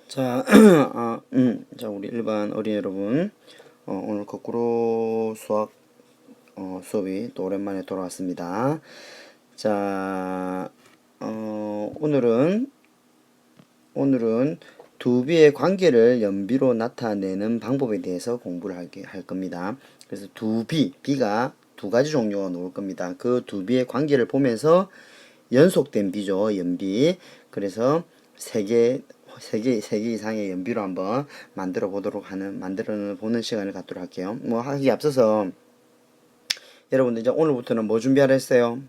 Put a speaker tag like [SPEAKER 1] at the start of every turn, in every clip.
[SPEAKER 1] 자, 자, 우리 일반 어린이 여러분, 오늘 거꾸로 수학 수업이 또 오랜만에 돌아왔습니다. 자, 오늘은 두비의 관계를 연비로 나타내는 방법에 대해서 공부를 할 겁니다. 그래서 비가 두 가지 종류가 나올 겁니다. 그 두비의 관계를 보면서 연속된 비죠, 연비. 그래서 세 개 이상의 연비로 한번 만들어 보는 시간을 갖도록 할게요. 뭐 하기 앞서서 여러분들 이제 오늘부터는 뭐 준비하라 했어요?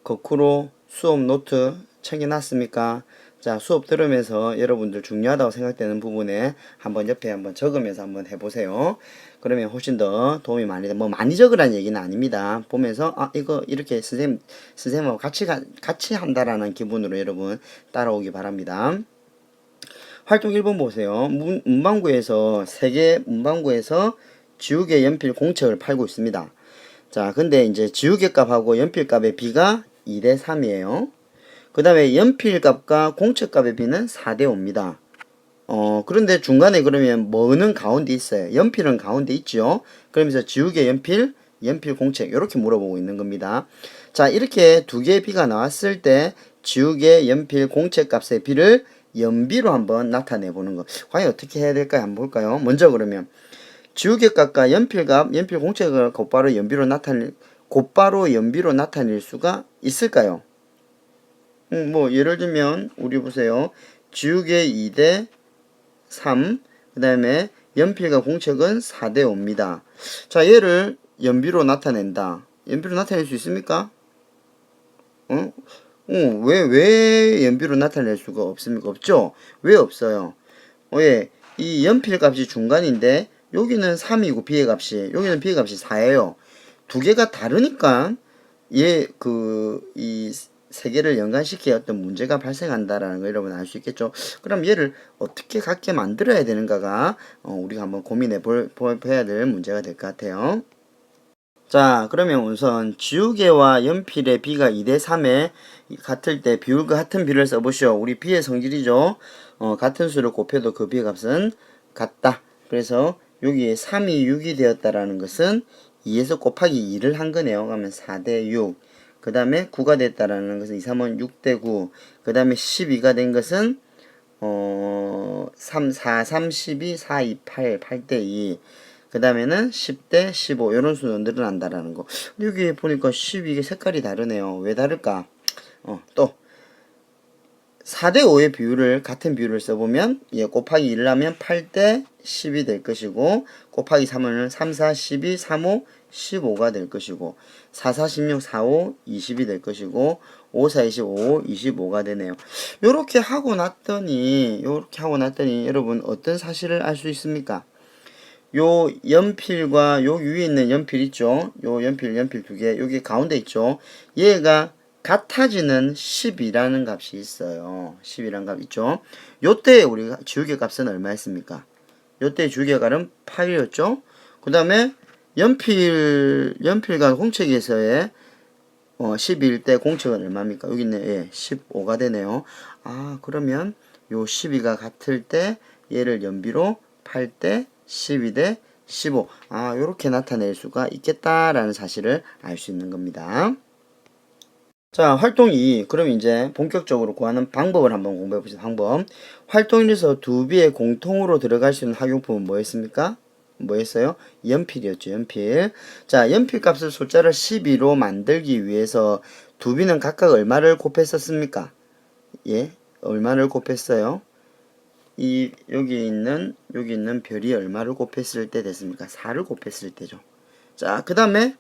[SPEAKER 1] 거꾸로 수업 노트 챙겨놨습니까? 자, 수업 들으면서 여러분들 중요하다고 생각되는 부분에 한번 옆에 한번 적으면서 한번 해보세요. 그러면 훨씬 더 도움이 많이 돼. 뭐 많이 적으라는 얘기는 아닙니다. 보면서 이거 이렇게 선생님하고 같이 한다라는 기분으로 여러분 따라오기 바랍니다. 활동 1번 보세요. 문방구에서 세계 문방구에서 지우개 연필 공책을 팔고 있습니다. 자, 근데 이제 지우개 값하고 연필 값의 비가 2대 3이에요. 그 다음에 연필 값과 공책 값의 비는 4대 5입니다. 그런데 중간에 그러면 뭐는 가운데 있어요. 연필은 가운데 있죠. 그러면서 지우개 연필 공책 이렇게 물어보고 있는 겁니다. 자, 이렇게 두 개의 비가 나왔을 때 지우개 연필 공책 값의 비를 연비로 한번 나타내 보는 거. 과연 어떻게 해야 될까요? 한번 볼까요? 먼저 그러면 지우개 값과 연필 공책을 곧바로 연비로 나타낼 수가 있을까요? 뭐 예를 들면 우리 보세요. 지우개 2대 3, 그 다음에 연필과 공책은 4대 5입니다. 자, 얘를 연비로 나타낸다. 연비로 나타낼 수 있습니까? 왜 연비로 나타낼 수가 없습니까? 없죠? 왜 없어요? 예, 이 연필 값이 중간인데, 여기는 3이고, 여기는 B의 값이 4예요. 두 개가 다르니까, 이 세 개를 연관시키어 어떤 문제가 발생한다라는 거 여러분 알 수 있겠죠? 그럼 얘를 어떻게 같게 만들어야 되는가가, 우리가 한번 봐야 될 문제가 될 것 같아요. 자, 그러면 우선 지우개와 연필의 비가 2대 3에 같을 때 비율과 같은 비를 써보시오. 우리 비의 성질이죠. 같은 수를 곱해도 그 비의 값은 같다. 그래서 여기에 3이 6이 되었다라는 것은 2에서 곱하기 2를 한 거네요. 그러면 4대 6. 그 다음에 9가 됐다라는 것은 2, 3은 6대 9. 그 다음에 12가 된 것은 3, 4, 3, 12, 4, 2, 8, 8대 2. 그 다음에는 10대 15 이런 수는 늘어난다라는 거. 여기 보니까 12개 색깔이 다르네요. 왜 다를까? 또 4대 5의 비율을 같은 비율을 써보면 곱하기 1을 하면 8대 10이 될 것이고 곱하기 3은 3, 4, 12, 3, 5, 15가 될 것이고 4, 4, 16, 4, 5, 20이 될 것이고 5, 4, 25, 25가 되네요. 요렇게 하고 났더니 여러분 어떤 사실을 알 수 있습니까? 요 연필과 요 위에 있는 연필 있죠? 요 연필 두 개, 여기 가운데 있죠? 얘가 같아지는 10이라는 값이 있어요. 10이라는 값 있죠? 요때 우리가 지우개 값은 얼마였습니까? 요때 지우개 값은 8이었죠? 그 다음에 연필과 공책에서의 12일 때 공책은 얼마입니까? 여기 있네. 예, 15가 되네요. 그러면 요 12가 같을 때 얘를 연비로 8대 12대 15. 요렇게 나타낼 수가 있겠다라는 사실을 알 수 있는 겁니다. 자, 활동 2. 그럼 이제 본격적으로 구하는 방법을 한번 공부해 보시죠. 방법. 활동 1에서 두 비의 공통으로 들어갈 수 있는 학용품은 뭐였습니까? 뭐였어요? 연필이었죠. 연필. 자, 연필 값을 숫자를 12로 만들기 위해서 두 비는 각각 얼마를 곱했었습니까? 예, 얼마를 곱했어요? 여기 있는 별이 얼마를 곱했을 때 됐습니까? 4를 곱했을 때죠. 자, 그 다음에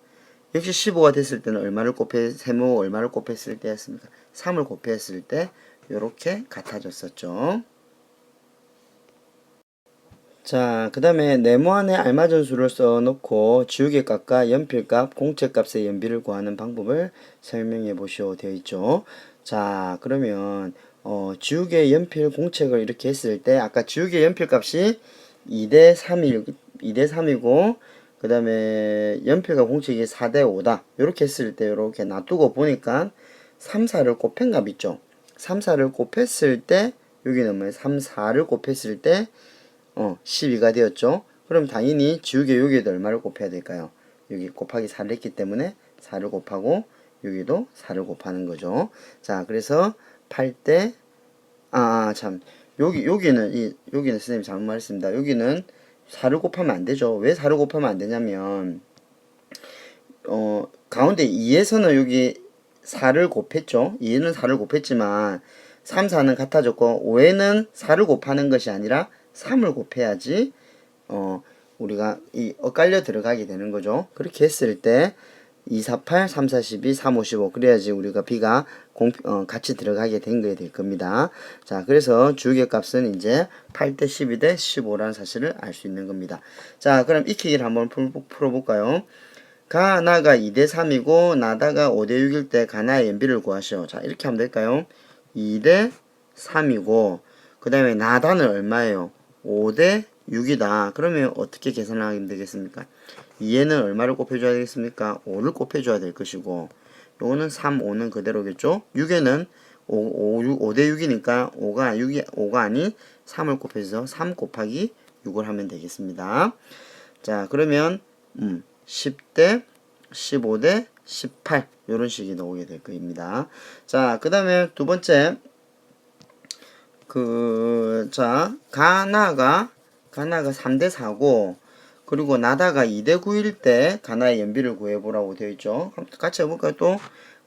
[SPEAKER 1] 역시 15가 됐을 때는 세모 얼마를 곱했을 때였습니까? 3을 곱했을 때 요렇게 같아졌었죠. 자, 그 다음에 네모안에 알맞은 수를 써놓고 지우개 값과 연필 값, 공책 값의 연비를 구하는 방법을 설명해 보시오 되어 있죠. 자, 그러면 지우개, 연필, 공책을 이렇게 했을 때 아까 지우개, 연필 값이 2대 3이고 그 다음에 연필과 공책이 4대 5다. 이렇게 했을 때 이렇게 놔두고 보니까 3, 4를 곱한 값 있죠. 3, 4를 곱했을 때 여기는 뭐 3, 4를 곱했을 때 12가 되었죠. 그럼 당연히 지우개 여기에도 얼마를 곱해야 될까요? 여기 곱하기 4를 했기 때문에 4를 곱하고 여기도 4를 곱하는 거죠. 자, 그래서 8대 참 여기는 선생님이 잘못 말했습니다. 여기는 4를 곱하면 안 되죠. 왜 4를 곱하면 안 되냐면 가운데 2에서는 여기 4를 곱했죠. 2에는 4를 곱했지만 3, 4는 같아졌고 5에는 4를 곱하는 것이 아니라 3을 곱해야지 우리가 엇갈려 들어가게 되는 거죠. 그렇게 했을 때 2, 4, 8, 3, 4, 12, 3, 5, 15 그래야지 우리가 B가 같이 들어가게 된 거에 될 겁니다. 자, 그래서 주기의 값은 이제 8대 12대 15라는 사실을 알 수 있는 겁니다. 자, 그럼 익히기를 한번 풀어볼까요? 가나가 2대 3이고 나다가 5대 6일 때 가나의 연비를 구하시오. 자, 이렇게 하면 될까요? 2대 3이고 그 다음에 나다는 얼마예요? 5대 6이다. 그러면 어떻게 계산하면 되겠습니까? 2에는 얼마를 곱해줘야 되겠습니까? 5를 곱해줘야 될 것이고 요거는 3, 5는 그대로겠죠? 6에는 5대 6이니까 5가 아닌 3을 곱해서 3 곱하기 6을 하면 되겠습니다. 자, 그러면 10대 15대 18 요런 식이 나오게 될 겁니다. 자, 그 다음에 두 번째 가나가 3대 4고 그리고 나다가 2대 9일 때 가나의 연비를 구해보라고 되어 있죠. 같이 해볼까요? 또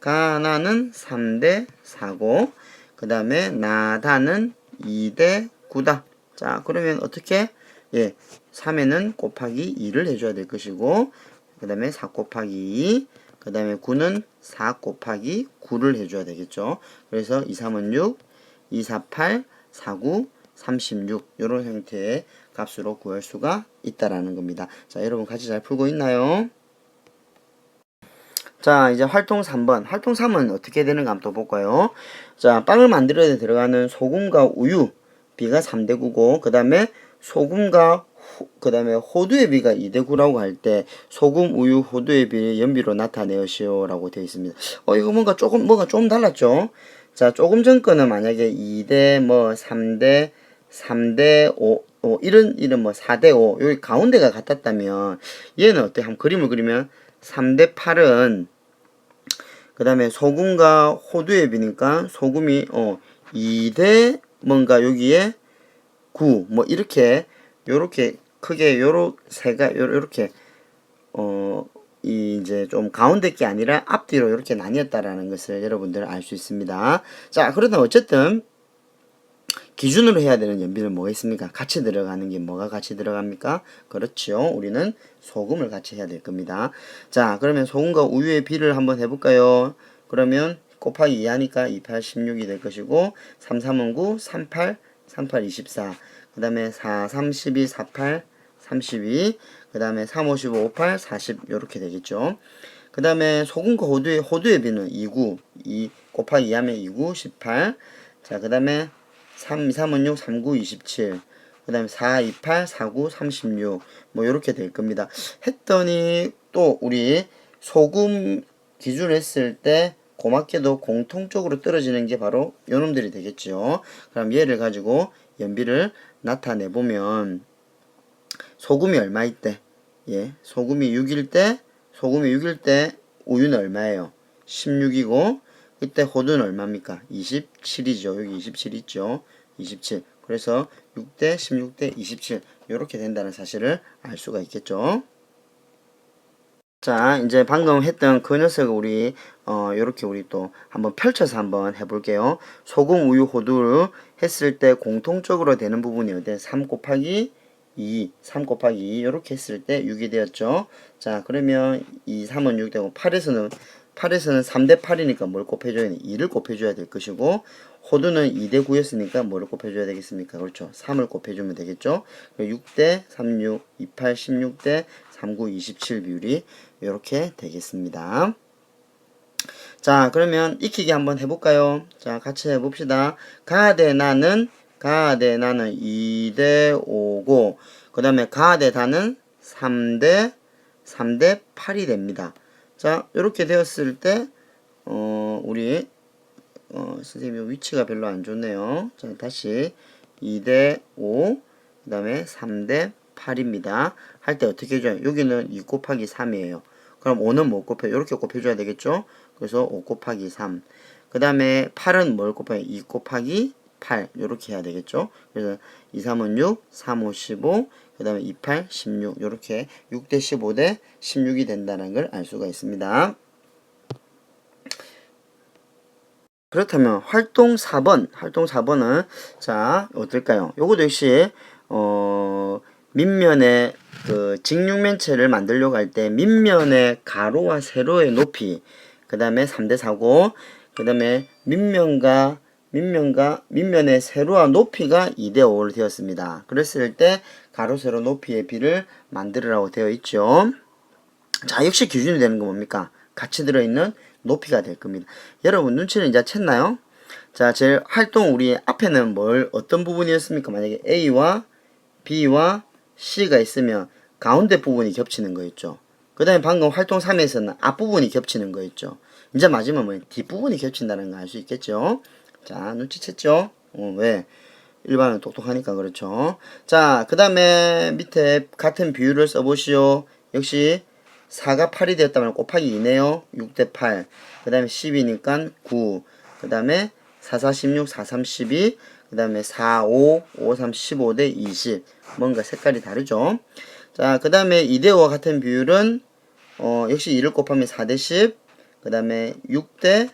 [SPEAKER 1] 가나는 3대 4고 그 다음에 나다는 2대 9다. 자, 그러면 어떻게? 3에는 곱하기 2를 해줘야 될 것이고 그 다음에 4 곱하기 2 그 다음에 9는 4 곱하기 9를 해줘야 되겠죠. 그래서 2, 3은 6 2, 4, 8 4, 9 36 이런 형태의 값으로 구할 수가 있다라는 겁니다. 자, 여러분 같이 잘 풀고 있나요? 자, 이제 활동 3번. 활동 3은 어떻게 되는가 한번 또 볼까요? 자, 빵을 만들어야 들어가는 소금과 우유 B가 3대 9고 그 다음에 소금과 그 다음에 호두의 비가 2대 9라고 할 때 소금, 우유, 호두의 비를 연비로 나타내시오 라고 되어 있습니다. 이거 뭐가 좀 달랐죠? 자, 조금 전 거는 만약에 2대 3대 5 이런 4대 5 여기 가운데가 같았다면 얘는 어때? 한번 그림을 그리면 3대 8은 그 다음에 소금과 호두의 비니까 소금이 2대 뭔가 여기에 9 이렇게 요렇게 크게 요렇게 이제 좀 가운데 게 아니라 앞뒤로 이렇게 나뉘었다라는 것을 여러분들 알 수 있습니다. 자, 그러다 어쨌든 기준으로 해야 되는 연비는 뭐가 있습니까? 같이 들어가는 게 뭐가 같이 들어갑니까? 그렇죠. 우리는 소금을 같이 해야 될 겁니다. 자, 그러면 소금과 우유의 비를 한번 해볼까요? 그러면 곱하기 2 하니까 2, 8, 16이 될 것이고 3, 3은 9, 3, 8, 3, 8, 24. 그 다음에 4, 3, 12, 4, 8, 32. 그 다음에 3, 5, 15, 5, 8, 40 이렇게 되겠죠. 그 다음에 소금과 호두의 비는 2, 9, 2 곱하기 2 하면 2, 9, 18. 자, 그 다음에 3, 2, 3은 6, 3, 9, 27. 그 다음에 4, 2, 8, 4, 9, 36. 요렇게 될 겁니다. 했더니 또 우리 소금 기준을 했을 때 고맙게도 공통적으로 떨어지는 게 바로 요놈들이 되겠죠. 그럼 얘를 가지고 연비를 나타내 보면 소금이 얼마일 때? 소금이 6일 때 우유는 얼마예요? 16이고 이때 호두는 얼마입니까? 27이죠. 여기 27 있죠. 27. 그래서 6대 16대 27 이렇게 된다는 사실을 알 수가 있겠죠. 자, 이제 방금 했던 그 녀석을 우리 요렇게 우리 또 한번 펼쳐서 한번 해볼게요. 소금, 우유, 호두를 했을 때 공통적으로 되는 부분이 어때? 3 곱하기 2, 3 곱하기 2 요렇게 했을 때 6이 되었죠. 자, 그러면 2, 3은 6 되고 8에서는 3대 8이니까 뭘 곱해줘야 돼? 2를 곱해줘야 될 것이고 호두는 2대 9였으니까 뭐를 곱해줘야 되겠습니까? 그렇죠. 3을 곱해주면 되겠죠. 6대 36, 28, 16대 39, 27 비율이 이렇게 되겠습니다. 자, 그러면 익히기 한번 해볼까요? 자, 같이 해봅시다. 가대나는 2대 5고 그 다음에 가대다는 3대 8이 됩니다. 자, 이렇게 되었을 때 우리 선생님 위치가 별로 안 좋네요. 자, 다시 2대 5, 그 다음에 3대 8입니다. 할 때 어떻게 해줘요? 여기는 2 곱하기 3이에요. 그럼 5는 못 곱해요? 이렇게 곱해줘야 되겠죠? 그래서 5 곱하기 3. 그 다음에 8은 뭘 곱해요? 2 곱하기 8. 이렇게 해야 되겠죠? 그래서 2, 3은 6, 3, 5, 15, 그 다음에 2, 8, 16. 이렇게 6대 15대 16이 된다는 걸 알 수가 있습니다. 그렇다면 활동 4번은 자 어떨까요? 요것도 역시 밑면에 그 직육면체를 만들려고 할 때 밑면의 가로와 세로의 높이, 그 다음에 3대 4고, 그 다음에 밑면의 세로와 높이가 2대 5로 되었습니다. 그랬을 때 가로 세로 높이의 비를 만들으라고 되어 있죠. 자, 역시 기준이 되는 건 뭡니까? 같이 들어있는 높이가 될 겁니다. 여러분 눈치는 이제 챘나요? 자, 제일 활동 우리 앞에는 어떤 부분이었습니까? 만약에 A와 B와 C가 있으면 가운데 부분이 겹치는 거였죠. 그 다음에 방금 활동 3에서는 앞부분이 겹치는 거였죠. 이제 마지막은 뒷부분이 겹친다는 거 알 수 있겠죠? 자, 눈치챘죠? 왜? 일반은 똑똑하니까 그렇죠. 자, 그 다음에 밑에 같은 비율을 써보시오. 역시 4가 8이 되었다면 곱하기 2네요. 6대 8. 그 다음에 10이니까 9. 그 다음에 4, 4, 16, 4, 3, 12. 그 다음에 4, 5, 5, 3, 15대 20. 뭔가 색깔이 다르죠. 자, 그 다음에 2대 5와 같은 비율은 역시 2를 곱하면 4대 10. 그 다음에 6대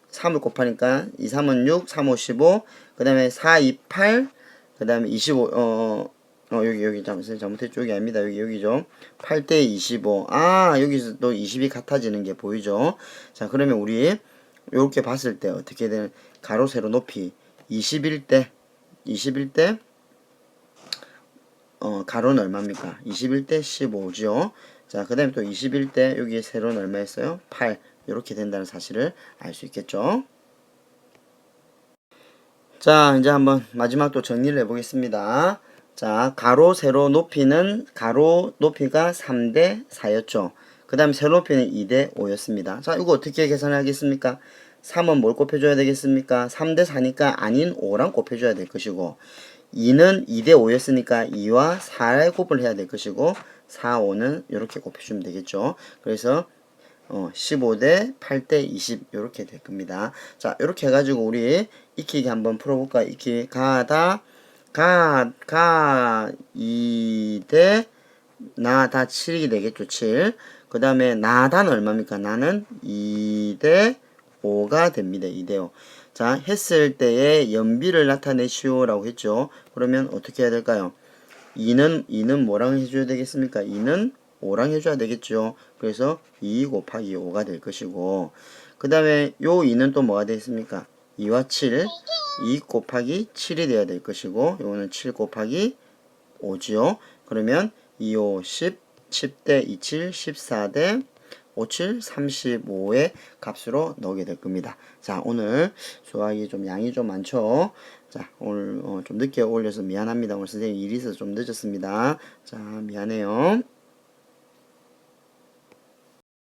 [SPEAKER 1] 3을 곱하니까 2, 3은 6, 3, 5, 15. 그 다음에 4, 2, 8. 그 다음에 25, 여기 잘못했죠. 여기 아닙니다. 여기죠. 8대 25. 아, 여기서 또 20이 같아지는 게 보이죠. 자, 그러면 우리 요렇게 봤을 때 어떻게 되는 가로 세로 높이 21대 가로는 얼마입니까? 21대 15죠. 자, 그 다음에 또 21대 여기 세로는 얼마였어요? 8. 이렇게 된다는 사실을 알 수 있겠죠. 자, 이제 한번 마지막 또 정리를 해보겠습니다. 자, 가로 세로 높이는 가로 높이가 3대 4였죠. 그 다음에 세로 높이는 2대 5였습니다. 자, 이거 어떻게 계산하겠습니까? 3은 뭘 곱해줘야 되겠습니까? 3대 4니까 아닌 5랑 곱해줘야 될 것이고, 2는 2대 5였으니까 2와 4를 곱을 해야 될 것이고, 4, 5는 이렇게 곱해주면 되겠죠. 그래서 15대 8대 20 이렇게 될 겁니다. 자, 이렇게 해가지고 우리 익히기 한번 풀어볼까? 익히기 가 2대 나 다 7이 되겠죠. 7. 그 다음에 나다는 얼마입니까? 나는 2대 5가 됩니다. 2대 5. 자, 했을 때의 연비를 나타내시오 라고 했죠. 그러면 어떻게 해야 될까요? 2는 뭐랑 해줘야 되겠습니까? 2는 5랑 해줘야 되겠죠. 그래서 2 곱하기 5가 될 것이고, 그 다음에 요 2는 또 뭐가 되겠습니까? 2와 7, 2 곱하기 7이 돼야 될 것이고, 요거는 7 곱하기 5지요. 그러면 2, 5, 10, 10대 27, 14대 57, 35의 값으로 넣게 될 겁니다. 자, 오늘 수학이 좀 양이 좀 많죠? 자, 오늘 좀 늦게 올려서 미안합니다. 오늘 선생님 일이 있어서 좀 늦었습니다. 자, 미안해요.